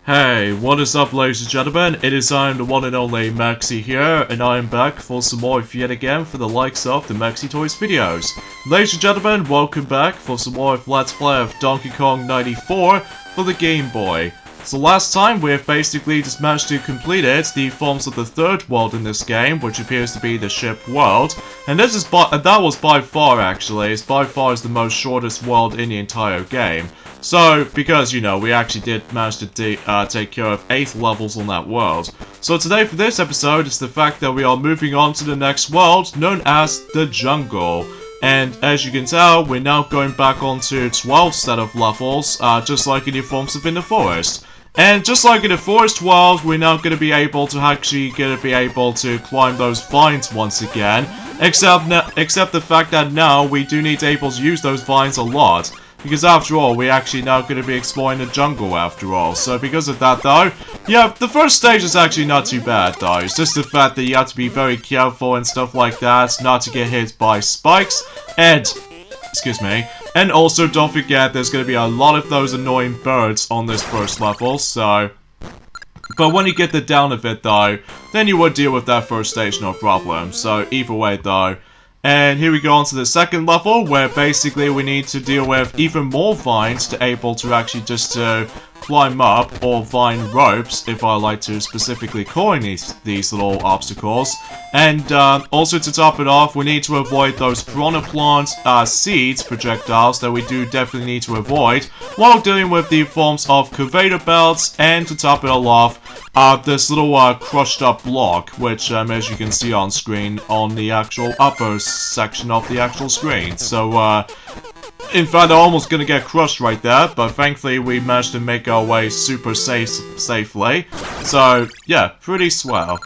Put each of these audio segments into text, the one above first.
Hey, what is up ladies and gentlemen, it is I am the one and only Maxi here, and I am back for some more yet again for the likes of the Maxi Toys videos. Ladies and gentlemen, welcome back for some more of Let's Play of Donkey Kong 94 for the Game Boy. So last time we have basically just managed to complete the forms of the third world in this game, which appears to be the ship world. And this is that was by far actually, it's by far is the most shortest world in the entire game. So, because, you know, we actually did manage to take care of 8 levels on that world. So today for this episode is the fact that we are moving on to the next world, known as the Jungle. And as you can tell, we're now going back onto 12 set of levels, just like in the forms of in the forest. And just like in the forest world, we're now going to be able to climb those vines once again. Except the fact that now we do need to be able to use those vines a lot. Because after all, we're actually now going to be exploring the jungle after all. So because of that though, yeah, the first stage is actually not too bad though. It's just the fact that you have to be very careful and stuff like that, not to get hit by spikes. And, excuse me, and also don't forget there's going to be a lot of those annoying birds on this first level, so... But when you get the down of it though, then you will deal with that first stage no problem. So either way though. And here we go on to the second level, where basically we need to deal with even more vines to able to actually just climb up, or vine ropes, if I like to specifically calling these little obstacles. And also to top it off, we need to avoid those piranha plant seeds projectiles that we do definitely need to avoid, while dealing with the forms of curvator belts, and to top it all off, this little crushed up block, which as you can see on screen on the actual upper section of the actual screen. So in fact, I'm almost gonna get crushed right there, but thankfully we managed to make our way super safely. So yeah, pretty swell.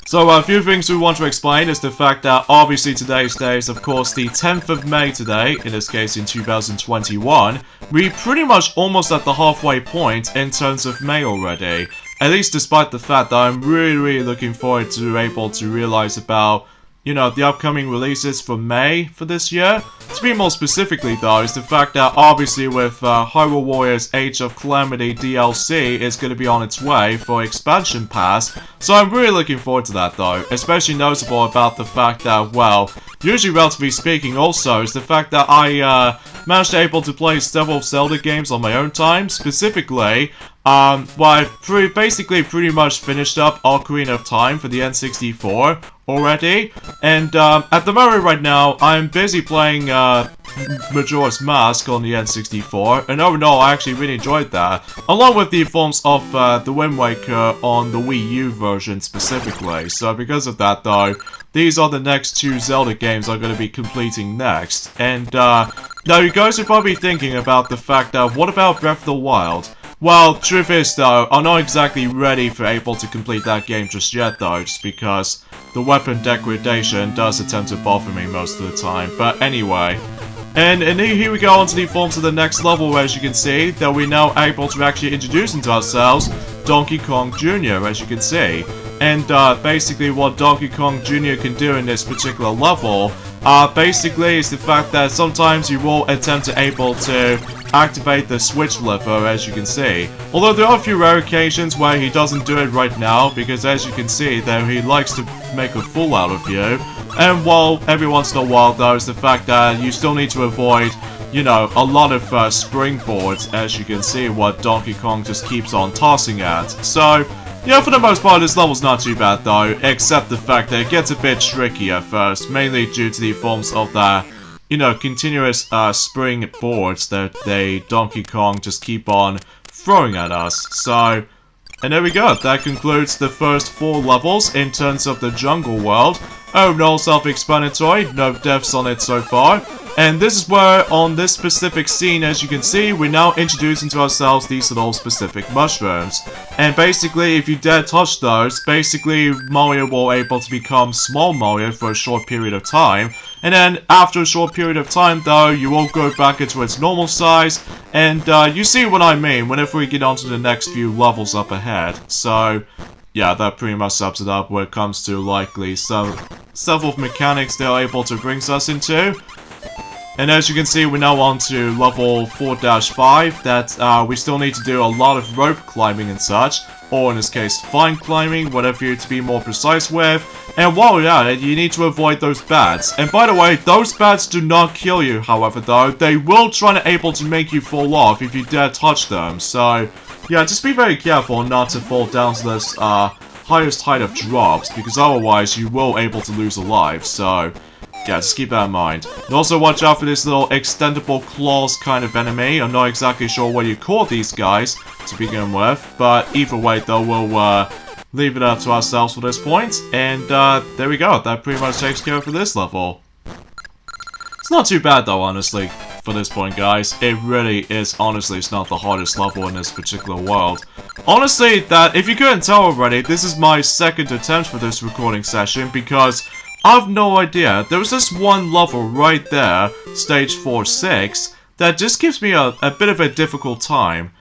So a few things we want to explain is the fact that obviously today's day is of course the 10th of May today, in this case in 2021. We're pretty much almost at the halfway point in terms of May already. At least despite the fact that I'm really looking forward to able to realize about, you know, the upcoming releases for May for this year. To be more specifically though, is the fact that obviously with Hyrule Warriors Age of Calamity DLC is going to be on its way for Expansion Pass. So I'm really looking forward to that though. Especially notable about the fact that, well, usually relatively speaking also, is the fact that I managed to able to play several Zelda games on my own time. Specifically, well, I've basically pretty much finished up Ocarina of Time for the N64 already, and at the moment right now, I'm busy playing Majora's Mask on the N64, and overall I actually really enjoyed that, along with the forms of the Wind Waker on the Wii U version specifically. So because of that though, these are the next 2 Zelda games I'm going to be completing next. And now you guys are probably thinking about the fact that, what about Breath of the Wild? Well, truth is though, I'm not exactly ready for able to complete that game just yet though, just because the weapon degradation does attempt to bother me most of the time. But anyway, and here we go on to the forms of the next level, as you can see, that we're now able to actually introduce into ourselves Donkey Kong Jr., as you can see. And basically what Donkey Kong Jr. can do in this particular level, basically is the fact that sometimes you will attempt to able to activate the switch lever, as you can see. Although there are a few rare occasions where he doesn't do it right now, because as you can see that he likes to make a fool out of you. And while every once in a while though is the fact that you still need to avoid, you know, a lot of springboards, as you can see what Donkey Kong just keeps on tossing at. So yeah, for the most part, this level's not too bad though, except the fact that it gets a bit tricky at first, mainly due to the forms of the, you know, continuous spring boards that Donkey Kong just keep on throwing at us. So, and there we go, that concludes the first 4 levels in terms of the jungle world. Overall self-explanatory, no deaths on it so far. And this is where, on this specific scene, as you can see, we're now introducing to ourselves these little specific mushrooms. And basically, if you dare touch those, basically Mario will able to become Small Mario for a short period of time. And then, after a short period of time though, you will go back into its normal size. And you see what I mean whenever we get onto the next few levels up ahead. So yeah, that pretty much sums it up when it comes to likely several mechanics they're able to bring us into. And as you can see, we're now on to level 4-5, that we still need to do a lot of rope climbing and such, or in this case, vine climbing, whatever you to be more precise with. And while you're at it, you need to avoid those bats. And by the way, those bats do not kill you, however, though. They will try to able to make you fall off if you dare touch them. So, yeah, just be very careful not to fall down to this highest height of drops, because otherwise you will able to lose a life. So, yeah, just keep that in mind. And also watch out for this little extendable claws kind of enemy. I'm not exactly sure what you call these guys to begin with, but either way though, we'll leave it up to ourselves for this point. And there we go, that pretty much takes care of for this level. It's not too bad though, honestly, for this point, guys. It really is, honestly, it's not the hardest level in this particular world. Honestly, that if you couldn't tell already, this is my second attempt for this recording session, because I've no idea. There was this one level right there, stage 4-6, that just gives me a bit of a difficult time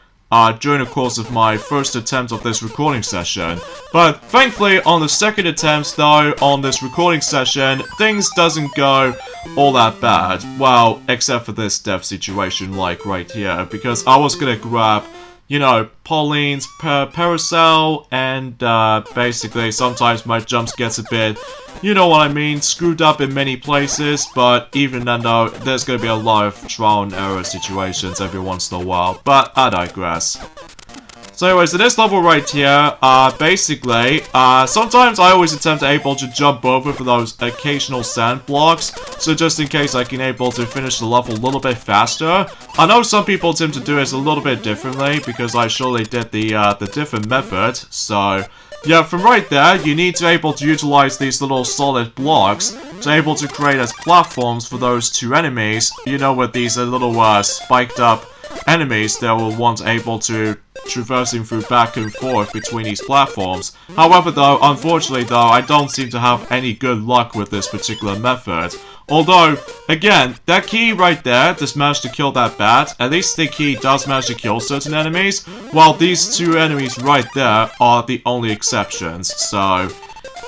during the course of my first attempt of this recording session. But thankfully, on the second attempt, though, on this recording session, things doesn't go all that bad. Well, except for this death situation, like right here, because I was gonna grab, you know, Pauline's parasol, and basically sometimes my jumps gets a bit, you know what I mean, screwed up in many places, but even then though, there's gonna be a lot of trial and error situations every once in a while, but I digress. So anyways, in this level right here, basically, sometimes I always attempt to able to jump over for those occasional sand blocks, so just in case I can able to finish the level a little bit faster. I know some people attempt to do this a little bit differently, because I surely did the different method, so yeah, from right there, you need to able to utilize these little solid blocks to able to create as platforms for those two enemies, you know, with these little spiked up enemies that will want able to traversing through back and forth between these platforms. However though, unfortunately though, I don't seem to have any good luck with this particular method. Although, again, that key right there just managed to kill that bat. At least the key does manage to kill certain enemies, while these two enemies right there are the only exceptions. So,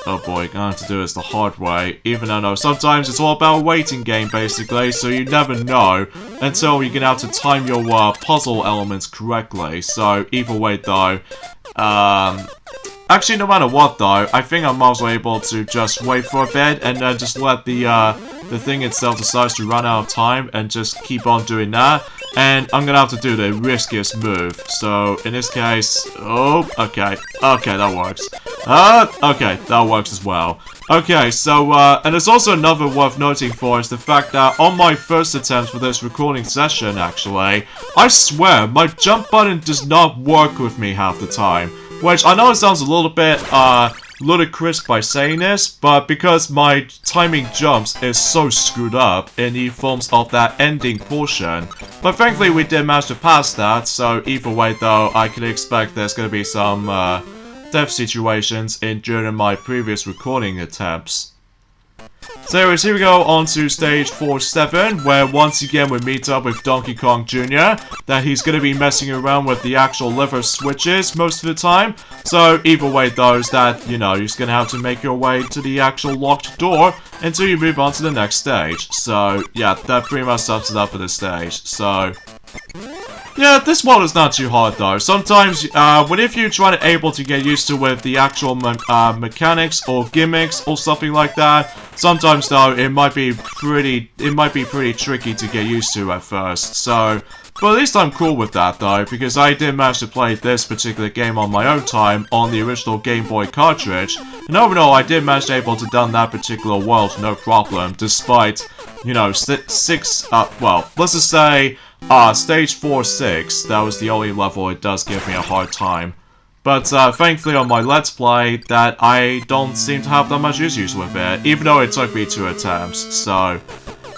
oh boy, gonna have to do this the hard way. Even though, no, sometimes it's all about a waiting game, basically, so you never know until you're gonna have to time your puzzle elements correctly. So, either way, though, actually, no matter what, though, I think I'm also able to just wait for a bit and then just let the thing itself decides to run out of time and just keep on doing that. And I'm gonna have to do the riskiest move. So, in this case, oh, okay, that works. Okay, that works as well. Okay, so, and there's also another worth noting for is the fact that on my first attempt for this recording session, actually, I swear, my jump button does not work with me half the time. Which, I know it sounds a little bit, ludicrous by saying this, but because my timing jumps is so screwed up in the forms of that ending portion. But thankfully we did manage to pass that, so either way though, I can expect there's gonna be some, death situations during my previous recording attempts. So anyways, here we go on to stage 4-7, where once again we meet up with Donkey Kong Jr. That he's going to be messing around with the actual lever switches most of the time. So either way though, is that, you know, you're just going to have to make your way to the actual locked door until you move on to the next stage. So yeah, that pretty much sums it up for this stage. So yeah, this one is not too hard though. Sometimes, if you're trying to able to get used to with the actual mechanics or gimmicks or something like that, sometimes though it might be pretty tricky to get used to at first. So, but at least I'm cool with that though, because I did manage to play this particular game on my own time on the original Game Boy cartridge, and overall I did manage to able to done that particular world no problem, despite, you know, well, let's just say stage 4-6, that was the only level it does give me a hard time. But thankfully on my Let's Play, that I don't seem to have that much issues with it, even though it took me 2 attempts, so.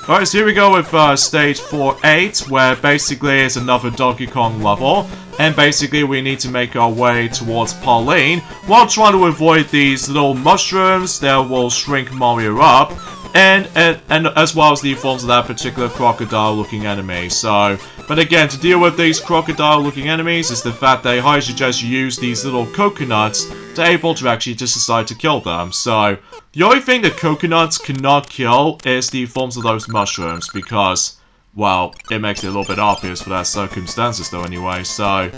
Alright, so here we go with stage 4-8, where basically it's another Donkey Kong level, and basically we need to make our way towards Pauline, while trying to avoid these little mushrooms that will shrink Mario up. and as well as the forms of that particular crocodile-looking enemy. So, but again, to deal with these crocodile-looking enemies is the fact that I highly suggest you use these little coconuts to able to actually just decide to kill them. So, the only thing that coconuts cannot kill is the forms of those mushrooms, because, well, it makes it a little bit obvious for that circumstances though anyway, so...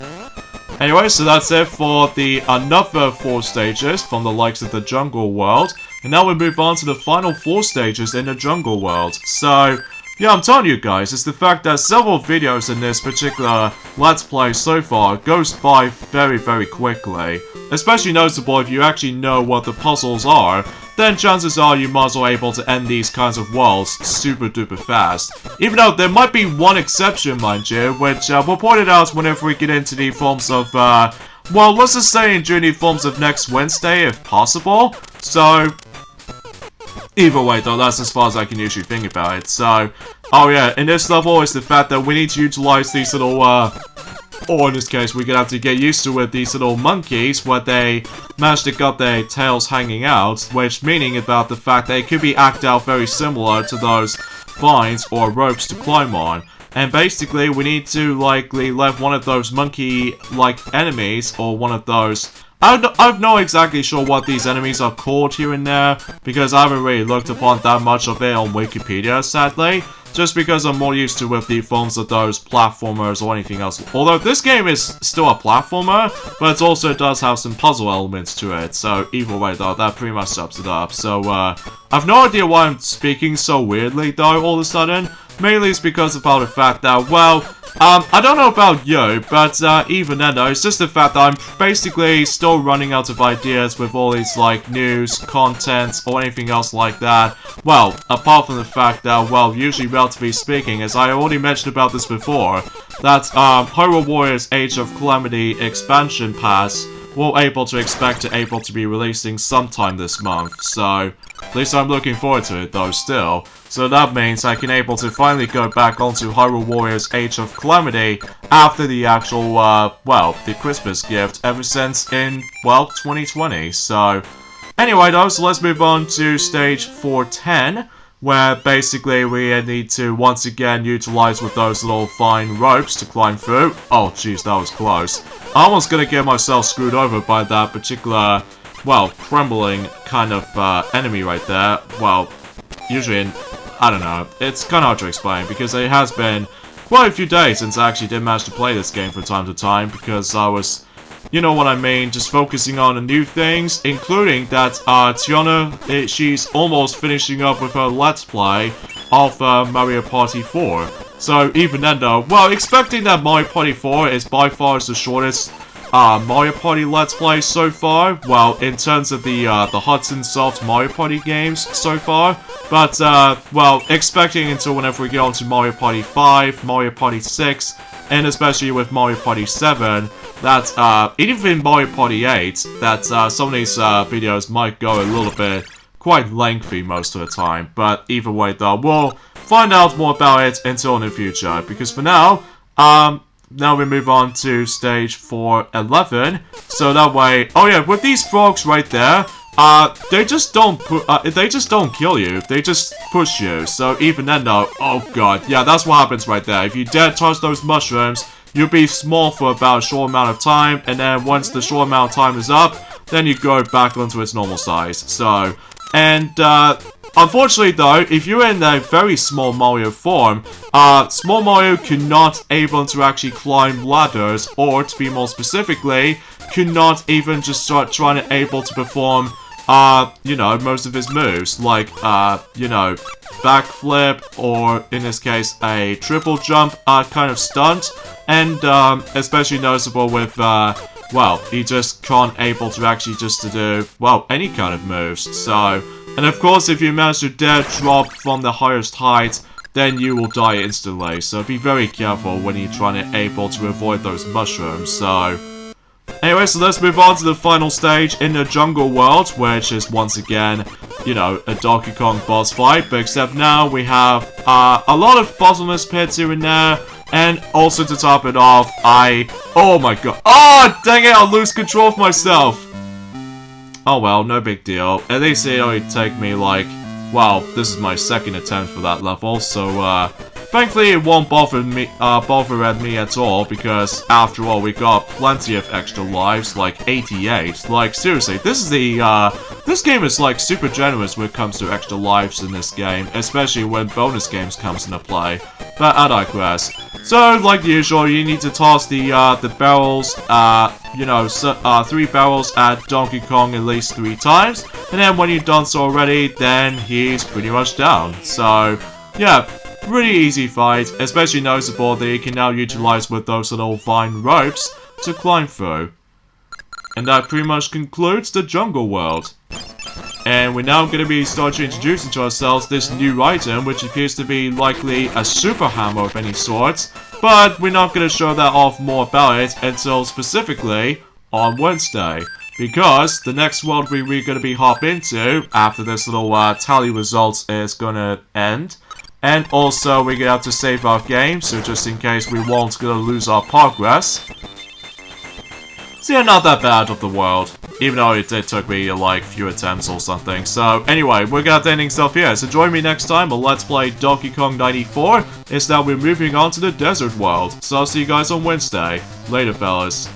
Anyway, so that's it for the another 4 stages from the likes of the jungle world. And now we move on to the final 4 stages in the jungle world. So, yeah, I'm telling you guys, it's the fact that several videos in this particular Let's Play so far goes by very, very quickly. Especially noticeable if you actually know what the puzzles are, then chances are you might as well able to end these kinds of worlds super duper fast. Even though there might be one exception, mind you, which we'll point it out whenever we get into the forms of, well, let's just say during the forms of next Wednesday, if possible. So, either way though, that's as far as I can usually think about it. So, oh yeah, in this level is the fact that we need to utilize these little, or in this case, we're gonna have to get used to with these little monkeys, where they manage to got their tails hanging out, which meaning about the fact they could be acted out very similar to those vines or ropes to climb on. And basically, we need to likely let one of those monkey-like enemies, or one of those... I'm not exactly sure what these enemies are called here and there, because I haven't really looked upon that much of it on Wikipedia, sadly. Just because I'm more used to with the forms of those platformers or anything else. Although this game is still a platformer, but it also does have some puzzle elements to it. So either way though, that pretty much sums it up. So I've no idea why I'm speaking so weirdly though all of a sudden. Mainly it's because about the fact that, well, I don't know about you, but even then though, it's just the fact that I'm basically still running out of ideas with all these, like, news, content, or anything else like that. Well, apart from the fact that, well, usually relatively speaking, as I already mentioned about this before, that Hyrule Warriors Age of Calamity expansion pass we're able to be releasing sometime this month, so at least I'm looking forward to it though still. So that means I can able to finally go back onto Hyrule Warriors Age of Calamity after the actual, well, the Christmas gift ever since in, well, 2020. So anyway though, so let's move on to stage 410. Where basically we need to once again utilize with those little fine ropes to climb through. Oh jeez, that was close. I almost gonna get myself screwed over by that particular, well, crumbling kind of enemy right there. Well, usually, I don't know, it's kind of hard to explain because it has been quite a few days since I actually did manage to play this game from time to time because I was, you know what I mean, just focusing on the new things, including that Tiana, she's almost finishing up with her Let's Play of Mario Party 4. So even then though, well, expecting that Mario Party 4 is by far the shortest Mario Party Let's Play so far, well, in terms of the Hudson Soft Mario Party games so far, but, well, expecting until whenever we get on to Mario Party 5, Mario Party 6, and especially with Mario Party 7, that, even Mario Party 8, that, some of these, videos might go a little bit quite lengthy most of the time, but either way though, we'll find out more about it until in the future, because for now, now we move on to stage 411, so that way, oh yeah, with these frogs right there, they just don't kill you, they just push you, so even then though, oh god, yeah, that's what happens right there. If you dare touch those mushrooms, you'll be small for about a short amount of time, and then once the short amount of time is up, then you go back onto its normal size, so, and, unfortunately though, if you're in a very small Mario form, small Mario cannot able to actually climb ladders, or to be more specifically, cannot even just start trying to able to perform, you know, most of his moves, like, you know, backflip, or in this case, a triple jump, kind of stunt, and, especially noticeable with, well, he just can't able to actually just to do, well, any kind of moves, so, and of course, if you manage to dare drop from the highest height, then you will die instantly, so be very careful when you're trying to able to avoid those mushrooms, so... Anyway, so let's move on to the final stage in the jungle world, which is once again, you know, a Donkey Kong boss fight, but except now we have, a lot of bottomless pits here and there, and also to top it off, oh my god, oh dang it, I'll lose control of myself! Oh well, no big deal. At least it only take me like Well, this is my second attempt for that level, so thankfully it won't bother me at all, because after all we got plenty of extra lives, like 88. Like seriously, this game is like super generous when it comes to extra lives in this game, especially when bonus games comes into play. But I digress. So, like usual, you need to toss the barrels, 3 barrels at Donkey Kong at least 3 times, and then when you've done so already, then he's pretty much down. So, yeah, pretty easy fight, especially noticeable that you can now utilize with those little vine ropes to climb through. And that pretty much concludes the jungle world. And we're now going to be starting to introduce to ourselves this new item, which appears to be likely a super hammer of any sort, but we're not going to show that off more about it until specifically on Wednesday, because the next world we're going to be hop into after this little tally results is going to end, and also we're going to have to save our game, so just in case we won't going to lose our progress. So yeah, not that bad of the world, even though it did took me like few attempts or something. So anyway, we're gonna have to ending stuff here. So join me next time on Let's Play Donkey Kong 94. It's now we're moving on to the desert world. So I'll see you guys on Wednesday. Later, fellas.